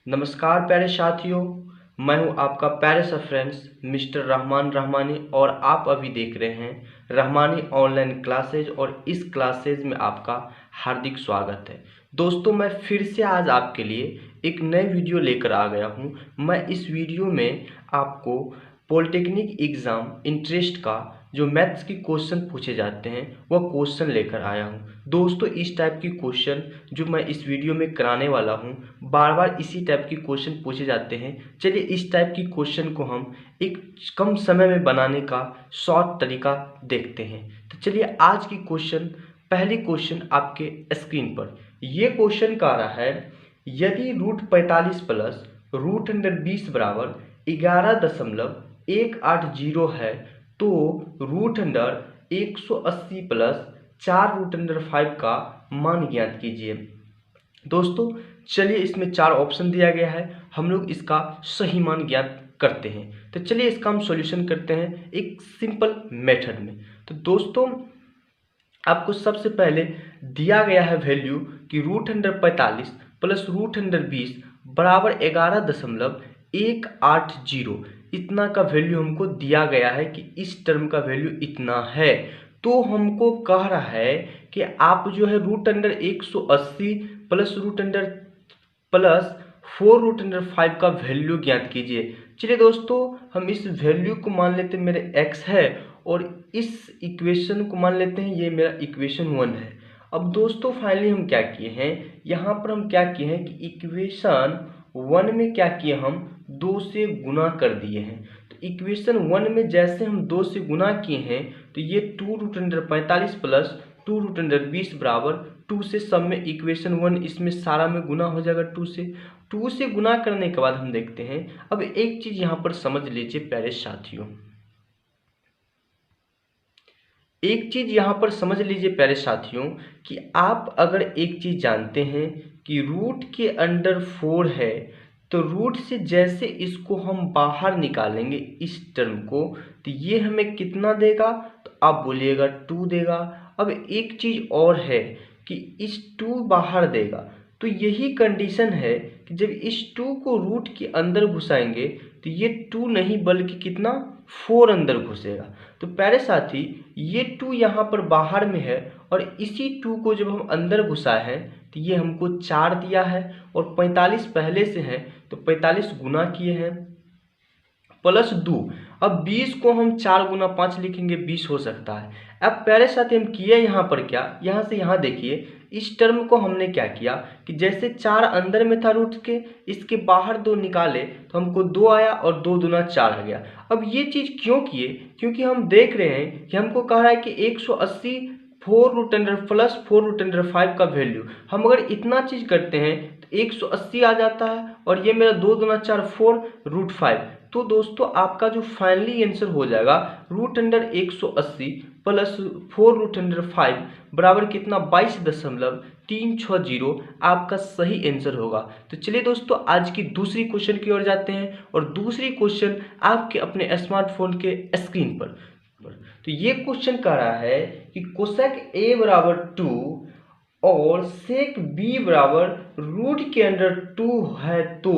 नमस्कार प्यारे साथियों, मैं हूं आपका प्यारे सा फ्रेंड्स मिस्टर रहमान रहमानी और आप अभी देख रहे हैं रहमानी ऑनलाइन क्लासेज और इस क्लासेज में आपका हार्दिक स्वागत है। दोस्तों, मैं फिर से आज आपके लिए एक नए वीडियो लेकर आ गया हूं। मैं इस वीडियो में आपको पॉलिटेक्निक एग्ज़ाम इंटरेस्ट का जो मैथ्स की क्वेश्चन पूछे जाते हैं वह क्वेश्चन लेकर आया हूं। दोस्तों, इस टाइप की क्वेश्चन जो मैं इस वीडियो में कराने वाला हूं, बार बार इसी टाइप की क्वेश्चन पूछे जाते हैं। चलिए इस टाइप की क्वेश्चन को हम एक कम समय में बनाने का शॉर्ट तरीका देखते हैं। तो चलिए आज की पहली क्वेश्चन आपके स्क्रीन पर ये क्वेश्चन का रहा है, यदि √45 प्लस √20 बराबर 11.180 है तो √180 प्लस 4√5 का मान ज्ञात कीजिए। दोस्तों, चलिए इसमें 4 ऑप्शन दिया गया है, हम लोग इसका सही मान ज्ञात करते हैं। तो चलिए इसका हम सॉल्यूशन करते हैं एक सिंपल मेथड में। तो दोस्तों, आपको सबसे पहले दिया गया है वैल्यू कि √45 प्लस √20 बराबर 11.180, इतना का वैल्यू हमको दिया गया है कि इस टर्म का वैल्यू इतना है। तो हमको कह रहा है कि आप जो है √180 प्लस प्लस 4√5 का वैल्यू ज्ञात कीजिए। चलिए दोस्तों, हम इस वैल्यू को मान लेते हैं मेरे x है और इस इक्वेशन को मान लेते हैं ये मेरा इक्वेशन 1 है। अब दोस्तों फाइनली हम क्या किए हैं, यहाँ पर हम क्या किए हैं कि इक्वेशन 1 में क्या किए, हम 2 से गुना कर दिए हैं। तो इक्वेशन 1 में जैसे हम 2 से गुना किए हैं तो ये 2√45 प्लस 2√20 बराबर 2 से सब में इक्वेशन 1 इसमें सारा में गुना हो जाएगा। 2 से गुना करने के बाद हम देखते हैं। अब एक चीज यहाँ पर समझ लीजिए प्यारे साथियों, एक चीज यहाँ पर समझ लीजिए प्यारे साथियों कि आप अगर एक चीज जानते हैं कि रूट के अंडर 4 है तो रूट से जैसे इसको हम बाहर निकालेंगे इस टर्म को तो ये हमें कितना देगा, तो आप बोलिएगा 2 देगा। अब एक चीज और है कि इस 2 बाहर देगा, तो यही कंडीशन है कि जब इस 2 को रूट के अंदर घुसाएंगे तो ये 2 नहीं बल्कि कितना 4 अंदर घुसेगा। तो प्यारे साथी, ये 2 यहाँ पर बाहर में है और इसी 2 को जब हम अंदर घुसाए हैं तो ये हमको 4 दिया है और 45 पहले से है तो 45 गुना किए हैं प्लस 2। अब 20 को हम 4 गुना 5 लिखेंगे, 20 हो सकता है। अब प्यारे साथी हम किए यहाँ पर क्या, यहाँ से यहाँ देखिए इस टर्म को हमने क्या किया कि जैसे 4 अंदर में था रूट के, इसके बाहर 2 निकाले तो हमको 2 आया और 2 दूना 4 आ गया। अब ये चीज़ क्यों किए, क्योंकि हम देख रहे हैं कि हमको कह रहा है कि 180 4√100 प्लस 4√5 का वैल्यू, हम अगर इतना चीज़ करते हैं तो 180 आ जाता है और ये मेरा 2 दूना 4 4√5। तो दोस्तों आपका जो फाइनली आंसर हो जाएगा √180 प्लस 4√5 बराबर कितना 22.360 आपका सही आंसर होगा। तो चलिए दोस्तों आज की दूसरी क्वेश्चन की ओर जाते हैं और दूसरी क्वेश्चन आपके अपने स्मार्टफोन के स्क्रीन पर। तो ये क्वेश्चन कह रहा है कि कोसेक a बराबर 2 और सेक b बराबर रूट के अंडर 2 है तो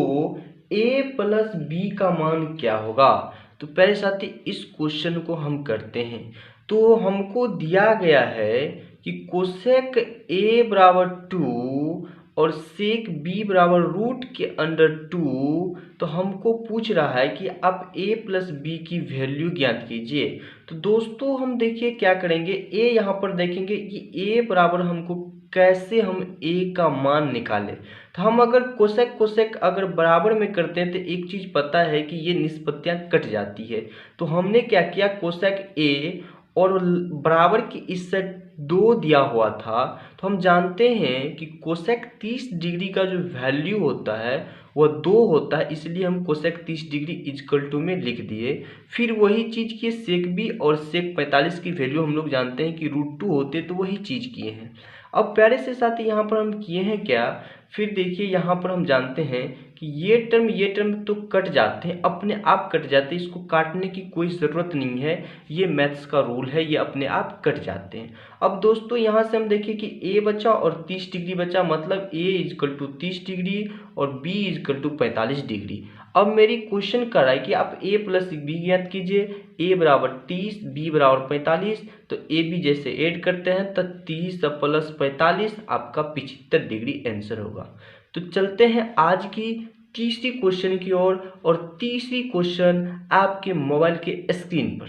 a प्लस b का मान क्या होगा। तो पहले साथी इस क्वेश्चन को हम करते हैं। तो हमको दिया गया है कि कोसेक a बराबर 2 और सेक b बराबर रूट के अंडर 2, तो हमको पूछ रहा है कि आप a प्लस b की वैल्यू ज्ञात कीजिए। तो दोस्तों हम देखिए क्या करेंगे, a यहाँ पर देखेंगे कि a बराबर हमको कैसे हम a का मान निकालें। तो हम अगर कोसेक अगर बराबर में करते हैं तो एक चीज़ पता है कि ये निष्पत्तियाँ कट जाती है। तो हमने क्या किया, कोसेक a और बराबर की इस साइड 2 दिया हुआ था, तो हम जानते हैं कि कोसेक 30 डिग्री का जो वैल्यू होता है वह 2 होता है, इसलिए हम कोसेक 30 डिग्री इक्वल टू में लिख दिए। फिर वही चीज़ किए सेक बी और सेक 45 की वैल्यू हम लोग जानते हैं कि √2 होते, तो वही चीज़ किए हैं। अब प्यारे से साथ यहाँ पर हम किए हैं क्या, फिर देखिए यहाँ पर हम जानते हैं कि ये टर्म तो कट जाते हैं, अपने आप कट जाते हैं, इसको काटने की कोई ज़रूरत नहीं है, ये मैथ्स का रूल है, ये अपने आप कट जाते हैं। अब दोस्तों यहाँ से हम देखें कि a बचा और 30 डिग्री बचा, मतलब a इजकल टू 30 डिग्री और b इजकल टू 45 डिग्री। अब मेरी क्वेश्चन कर रहा है कि आप a प्लस बी ज्ञात कीजिए, a बराबर 30, b बराबर 45, तो a b जैसे ऐड करते हैं तो 30 प्लस 45 आपका 75 डिग्री आंसर होगा। तो चलते हैं आज की तीसरी क्वेश्चन की ओर, और तीसरी क्वेश्चन आपके मोबाइल के स्क्रीन पर।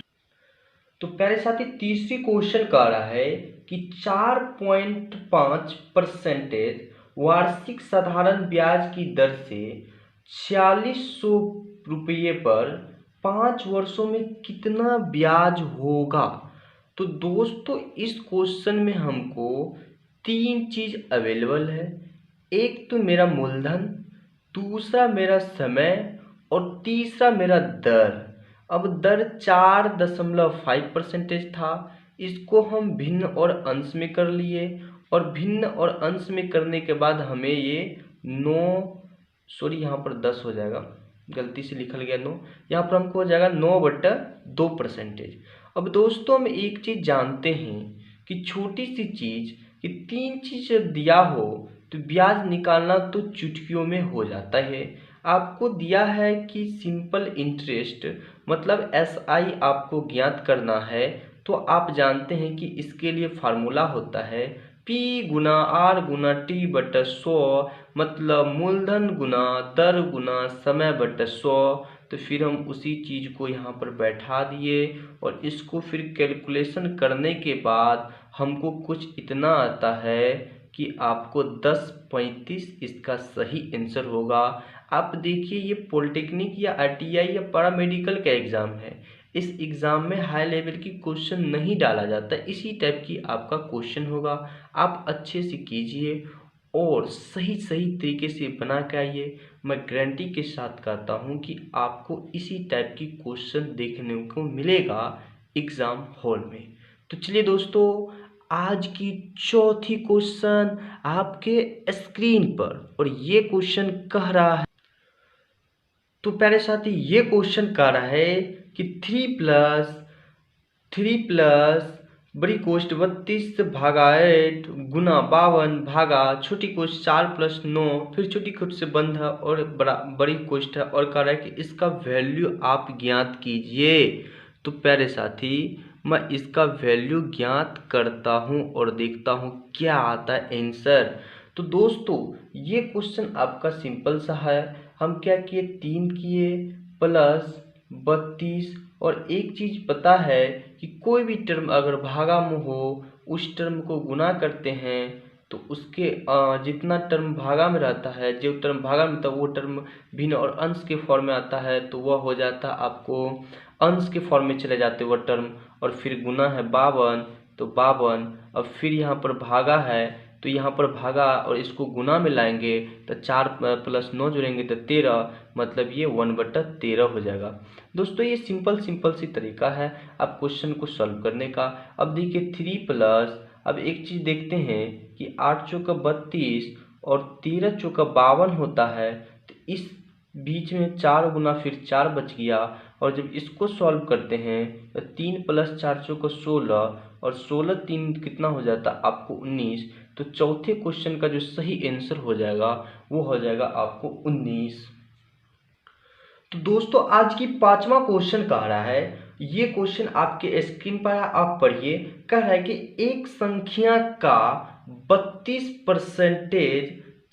तो प्यारे साथी तीसरी क्वेश्चन कह रहा है कि 4.5% वार्षिक साधारण ब्याज की दर से 4600 रुपये पर 5 वर्षों में कितना ब्याज होगा। तो दोस्तों इस क्वेश्चन में हमको तीन चीज अवेलेबल है, एक तो मेरा मूलधन, दूसरा मेरा समय और तीसरा मेरा दर। अब दर 4.5% था, इसको हम भिन्न और अंश में कर लिए, और भिन्न और अंश में करने के बाद हमें ये 9 यहाँ पर 10 हो जाएगा, गलती से लिखल गया 9, यहाँ पर हमको हो जाएगा 9/2%। अब दोस्तों हम एक चीज़ जानते हैं कि छोटी सी चीज़ कि तीन चीज़ जब दिया हो तो ब्याज निकालना तो चुटकियों में हो जाता है। आपको दिया है कि सिंपल इंटरेस्ट मतलब SI आपको ज्ञात करना है, तो आप जानते हैं कि इसके लिए फार्मूला होता है P गुना R गुना T बटा 100, मतलब मूलधन गुना दर गुना समय बटा 100। तो फिर हम उसी चीज़ को यहाँ पर बैठा दिए और इसको फिर कैलकुलेशन करने के बाद हमको कुछ इतना आता है कि आपको 10.35 इसका सही आंसर होगा। आप देखिए ये पॉलिटेक्निक या ITI या पैरामेडिकल का एग्ज़ाम है, इस एग्ज़ाम में हाई लेवल की क्वेश्चन नहीं डाला जाता, इसी टाइप की आपका क्वेश्चन होगा। आप अच्छे से कीजिए और सही सही तरीके से बना के आइए। मैं गारंटी के साथ कहता हूँ कि आपको इसी टाइप की क्वेश्चन देखने को मिलेगा एग्ज़ाम हॉल में। तो चलिए दोस्तों आज की चौथी क्वेश्चन आपके स्क्रीन पर, और ये क्वेश्चन कह रहा है, तो प्यारे साथी ये क्वेश्चन कह रहा है कि 3 प्लस बड़ी कोष्ट 32 भागा 8 गुना 52 भागा छोटी कोष्ट 4+9, फिर छोटी कोष्ट से बंद है और बड़ी कोष्ट है, और कह रहा है कि इसका वैल्यू आप ज्ञात कीजिए। तो प्यारे साथी मैं इसका वैल्यू ज्ञात करता हूँ और देखता हूँ क्या आता है आंसर। तो दोस्तों ये क्वेश्चन आपका सिंपल सा है। हम क्या किए, 3 किए प्लस 32, और एक चीज़ पता है कि कोई भी टर्म अगर भागा में हो उस टर्म को गुना करते हैं तो उसके जितना टर्म भागा में रहता है, जो टर्म भागा में रहता है वो टर्म भिन्न और अंश के फॉर्म में आता है, तो वह हो जाता आपको अंश के फॉर्म में चले जाते वह टर्म, और फिर गुना है 52 तो 52। अब फिर यहाँ पर भागा है तो यहाँ पर भागा और इसको गुना में लाएंगे तो 4+9 जोड़ेंगे तो 13, मतलब ये 1/13 हो जाएगा। दोस्तों ये सिंपल सी तरीका है आप क्वेश्चन को सॉल्व करने का। अब देखिए 3+, अब एक चीज़ देखते हैं कि 8 चौका 32 और 13 चौका 52 होता है, तो इस बीच में 4 गुना फिर 4 बच गया, और जब इसको सॉल्व करते हैं तो 3 + 4 चौका 16, और 16 3 कितना हो जाता आपको 19। तो चौथे क्वेश्चन का जो सही आंसर हो जाएगा वो हो जाएगा आपको 19। तो दोस्तों आज की पांचवा क्वेश्चन कह रहा है, ये क्वेश्चन आपके स्क्रीन पर है, आप पढ़िए। कह रहा है कि एक संख्या का 32%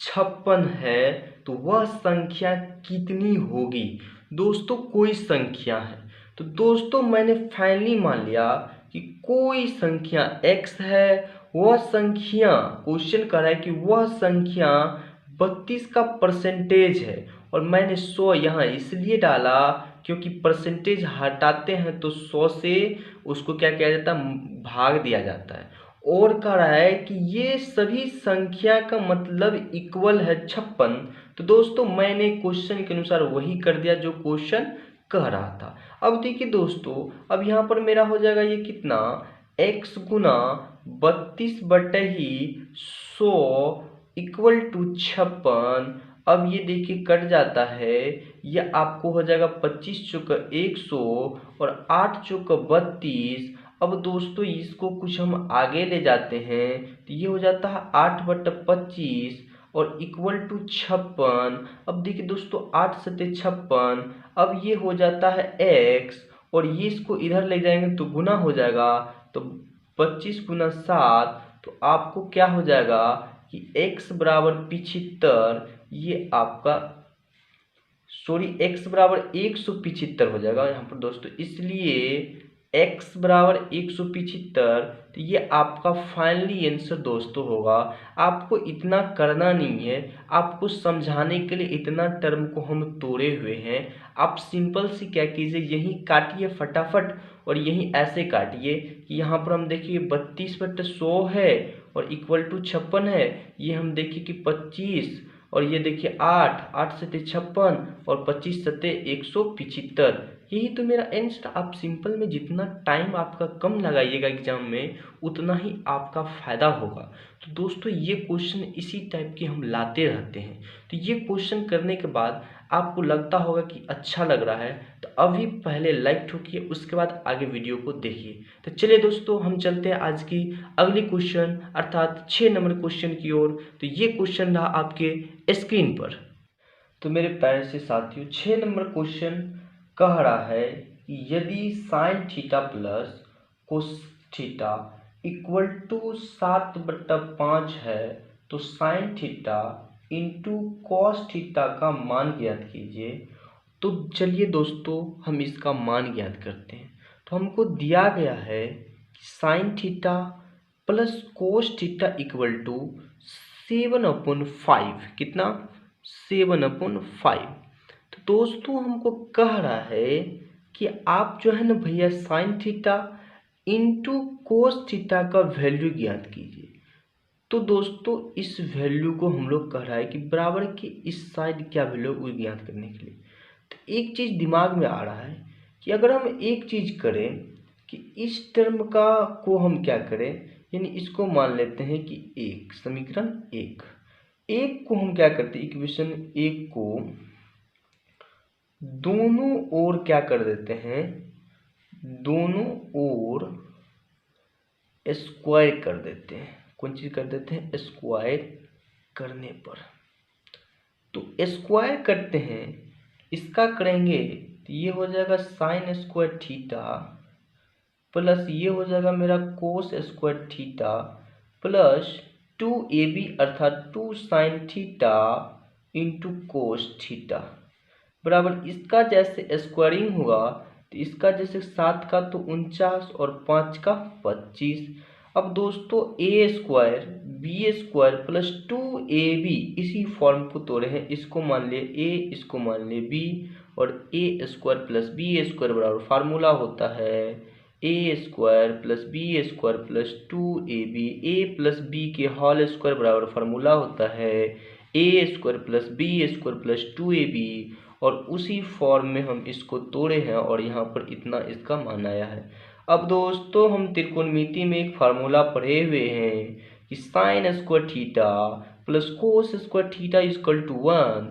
56 है तो वह संख्या कितनी होगी। दोस्तों कोई संख्या है, तो दोस्तों मैंने फाइनली मान लिया कि कोई संख्या x है, वह संख्या क्वेश्चन कर रहा है कि वह संख्या 32 का परसेंटेज है, और मैंने 100 यहाँ इसलिए डाला क्योंकि परसेंटेज हटाते हैं तो 100 से उसको क्या किया जाता है, भाग दिया जाता है। और कह रहा है कि ये सभी संख्या का मतलब इक्वल है 56। तो दोस्तों मैंने क्वेश्चन के अनुसार वही कर दिया जो क्वेश्चन कह रहा था। अब देखिए दोस्तों अब यहाँ पर मेरा हो जाएगा ये कितना, x गुना 32/100 इक्वल टू 56। अब ये देखिए कट जाता है, ये आपको हो जाएगा 25 चौका 100 और 8 चौका 32। अब दोस्तों इसको कुछ हम आगे ले जाते हैं तो ये हो जाता है 8/25 और इक्वल टू 56। अब देखिए दोस्तों 8 सत्ते 56। अब ये हो जाता है x और ये इसको इधर ले जाएंगे तो गुना हो जाएगा, तो 25 गुना 7, तो आपको क्या हो जाएगा कि x बराबर 75, ये आपका x बराबर 175 हो जाएगा यहाँ पर दोस्तों। इसलिए x बराबर 175, तो ये आपका फाइनली आंसर दोस्तों होगा। आपको इतना करना नहीं है, आपको समझाने के लिए इतना टर्म को हम तोड़े हुए हैं। आप सिंपल सी क्या कीजिए, यहीं काटिए फटाफट और यहीं ऐसे काटिए कि यहाँ पर हम देखिए 32/100 है और इक्वल टू 56 है। ये हम देखिए कि 25 और ये देखिए 8 सत्ते 56 और 25 सत्ते 175। यही तो मेरा आंसर। आप सिंपल में जितना टाइम आपका कम लगाइएगा एग्जाम में, उतना ही आपका फ़ायदा होगा। तो दोस्तों ये क्वेश्चन इसी टाइप के हम लाते रहते हैं। तो ये क्वेश्चन करने के बाद आपको लगता होगा कि अच्छा लग रहा है, तो अभी पहले लाइक ठोकिए, उसके बाद आगे वीडियो को देखिए। तो चलिए दोस्तों हम चलते हैं आज की अगली क्वेश्चन अर्थात 6 नंबर क्वेश्चन की ओर। तो ये क्वेश्चन रहा आपके स्क्रीन पर। तो मेरे प्यारे से साथियों 6 नंबर क्वेश्चन कह रहा है कि यदि sine theta plus cos theta equal to 7/5 है तो sine theta into cos theta का मान ज्ञात कीजिए। तो चलिए दोस्तों हम इसका मान ज्ञात करते हैं। तो हमको दिया गया है कि sine theta plus cos theta equal to 7/5, कितना 7/5। तो दोस्तों हमको कह रहा है कि आप जो है ना भैया sign theta into cos theta का वैल्यू ज्ञात कीजिए। तो दोस्तों इस वैल्यू को हम लोग कह रहा है कि बराबर के इस साइड क्या वैल्यू वो ज्ञात करने के लिए। तो एक चीज़ दिमाग में आ रहा है कि अगर हम एक चीज़ करें कि इस टर्म का को हम क्या करें, यानी इसको मान लेते हैं कि एक समीकरण एक को हम क्या करते हैं, इक्वेशन एक को दोनों ओर क्या कर देते हैं, दोनों ओर स्क्वायर कर देते हैं। कौन चीज़ कर देते हैं, स्क्वायर करने पर। तो स्क्वायर करते हैं, इसका करेंगे तो ये हो जाएगा साइन स्क्वायर थीटा प्लस ये हो जाएगा मेरा कोस स्क्वायर थीटा प्लस 2ab अर्थात 2 sine theta into cos theta बराबर इसका जैसे स्क्वायरिंग हुआ तो इसका जैसे 7 का तो 49 और 5 का 25। अब दोस्तों A square B square plus 2ab इसी फॉर्म को तोड़े हैं, इसको मान लिए ए इसको मान लिए बी और A square plus B square बराबर फार्मूला होता है A square plus B square plus 2ab, A plus B के होल स्क्वायर बराबर फार्मूला होता है A square plus B square plus 2ab। और उसी फॉर्म में हम इसको तोड़े हैं और यहाँ पर इतना इसका मान आया है। अब दोस्तों हम त्रिकोणमिति में एक फार्मूला पढ़े हुए हैं कि sine square theta plus cos square theta equal to 1।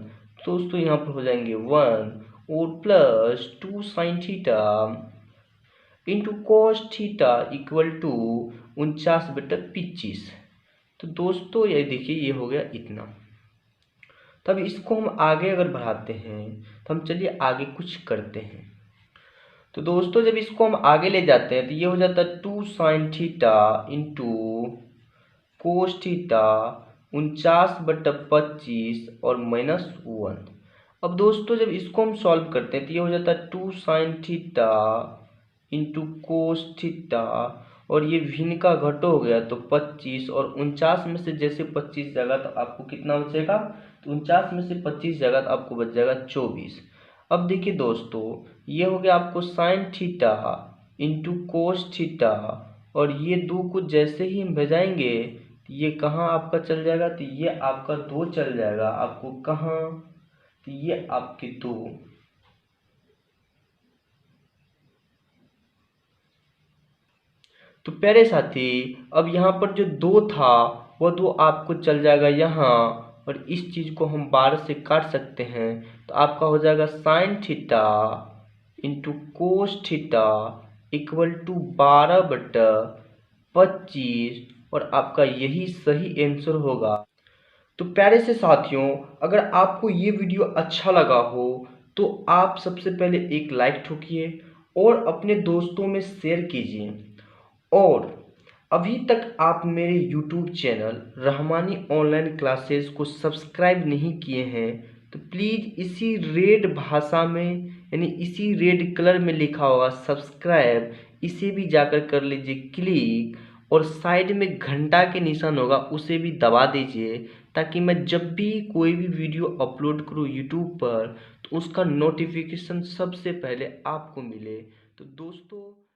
दोस्तों यहाँ पर हो जाएंगे 1 और plus 2 sine theta into cos theta equal to 49/25। तो दोस्तों ये देखिए ये हो गया इतना। तब इसको हम आगे अगर बढ़ाते हैं तो हम चलिए आगे कुछ करते हैं। तो दोस्तों जब इसको हम आगे ले जाते हैं तो ये हो जाता है 2 sine theta into cos theta 49/25 और -1। अब दोस्तों जब इसको हम सॉल्व करते हैं तो ये हो जाता है 2 sine theta into cos theta और ये भिन्न का घटो हो गया तो 25 और 49 में से जैसे 25 जाएगा तो आपको कितना बचेगा, तो 49 में से 25 जाएगा तो आपको बच जाएगा 24। अब देखिए दोस्तों ये हो गया आपको sign theta into cos theta और ये दो को जैसे ही हम भेजाएंगे तो ये कहाँ आपका चल जाएगा, तो ये आपका 2 चल जाएगा आपको कहाँ, तो ये आपके 2। तो प्यारे साथी अब यहाँ पर जो 2 था वह 2 आपको चल जाएगा यहाँ और इस चीज़ को हम 12 से काट सकते हैं तो आपका हो जाएगा sine theta into cos theta equal to 12/25 और आपका यही सही आंसर होगा। तो प्यारे से साथियों, अगर आपको ये वीडियो अच्छा लगा हो तो आप सबसे पहले एक लाइक ठोकिए और अपने दोस्तों में शेयर कीजिए। और अभी तक आप मेरे YouTube channel Rahmani online classes को सब्सक्राइब नहीं किए हैं तो प्लीज़ इसी रेड भाषा में यानी इसी रेड कलर में लिखा होगा सब्सक्राइब, इसे भी जाकर कर लीजिए क्लिक और साइड में घंटा के निशान होगा उसे भी दबा दीजिए ताकि मैं जब भी कोई भी वीडियो अपलोड करूँ YouTube पर तो उसका नोटिफिकेशन सबसे पहले आपको मिले। तो दोस्तों